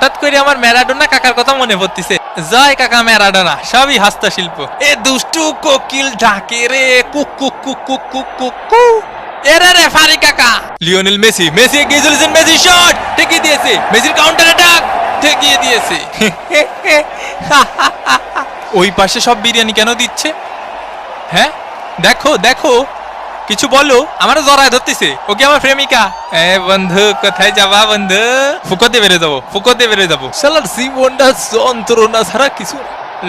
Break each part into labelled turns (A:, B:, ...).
A: হঠাৎ করে আমার ম্যারাডোনা কাকার কথা মনে পড়তিছে। জয় কাকা ম্যারাডোনা, সবই হস্তশিল্প। এ দুষ্টু কোকিল ডাকে রে cook cook cook cook cook cook কু। এরে রে ফারি কাকা, লিওনেল মেসি, মেসি এগিয়ে চলেছেন, মেসি শট ঠেকিয়ে দিয়েছে, মেসির কাউন্টার অ্যাটাক ঠেকিয়ে দিয়েছে। ওই পাশে সব বিরিয়ানি কেন দিচ্ছে? হ্যাঁ দেখো দেখো, কিছু বলো, আমারও জড়ায় ধরতেছে। ওকে আমার প্রেমিকা। এ বন্ধু কোথায় যাবা বন্ধু? ফুকোতে বেড়ে যাবো, ফুকোতে বেড়ে যাবো। শালার জীবনটা যন্ত্রণা ছাড়া কিছু।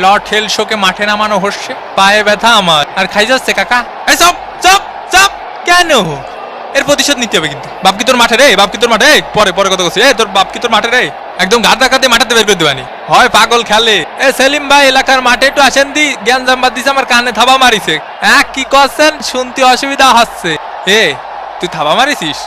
A: লর্ড হেল শোকে মাঠে নামানো হচ্ছে, পায়ে ব্যথা আমার, আর খাই যাচ্ছে কাকা। এই চপ চপ চপ, কেন? এর প্রতিশোধ নিতে হবে কিন্তু। বাপ কি তোর মাঠে রে? বাপ কি তোর মাঠে? পরে পরে কথা বলছি। তোর বাপ কি তোর মাঠে রে? একদম গাদা কাতে মাঠাতে বের করে দেবানি হয়, পাগল খেলে। এ সেলিম ভাই, এলাকার মাঠে একটু আসেন দি, জ্ঞান জাম্বাদ দিছে, আমার কানে থাবা মারিছে। হ্যাঁ কি করছেন? শুনতে অসুবিধা হচ্ছে। এ তুই থাবা মারিছিস?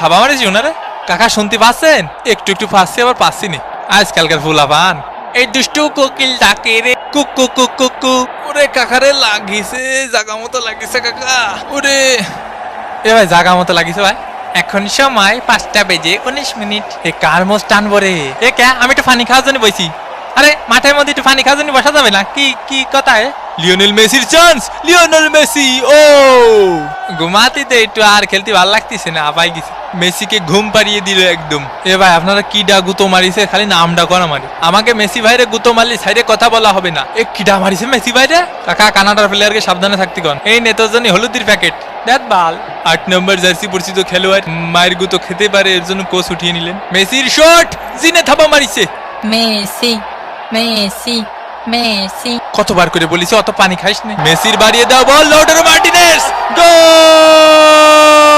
A: থাবা মারিছিস ওনারে? কাকা শুনতে পাচ্ছেন? একটু একটু পাচ্ছি, আবার পাচ্ছি নি। আজকালকার ফুলাপান এই দুষ্টু কোকিল ডাকে রে cook cook cook cook cook. ওরে কাকারে লাগিছে, জাগা মতো লাগিছে কাকা। ওরে এ ভাই জাগা মতো লাগিছে ভাই। এখন সময় 5:19। এ কার মোষ টানবো রে? এ কে? আমি একটু পানি খাওয়ার জন্য বসি। আরে মাঠের মধ্যে একটু পানি খাওয়ার জন্য বসা যাবে না? কি কি কথা? লিওনেল মেসির চান্স, লিওনেল মেসি। ও ঘুমাতে দে একটু, আর খেলতে ভালো লাগতেছে না, আবাই গেছে। মেসিকে ঘুম পাড়িয়ে দিল একদম। এ ভাই আপনারা কিডা গুতো মারিছে? খালি নামটা করা মারি। আমাকে মেসি ভাইরে গুতো মারলি সাইডে কথা বলা হবে না। এ কিডা মারিছে মেসি ভাইরে? কাকা কানাডার প্লেয়ারকে সাবধানে থাকতে কন। এই নেতার জন্য হলুদের প্যাকেট দেখ বাল। 8 নম্বর জার্সি পরিচিত খেলোয়াড় মায়ের গুতো খেতে পারে, এর জন্য কোচ উঠিয়ে নিলেন। মেসির শট, জিনে থাবা মারিছে।
B: Messi Messi Messi.
A: কতবার করে বলিস অত পানি খাইস না। মেসির বাড়িয়ে দাও বল, লাউটারো মার্টিনেজ, গোল।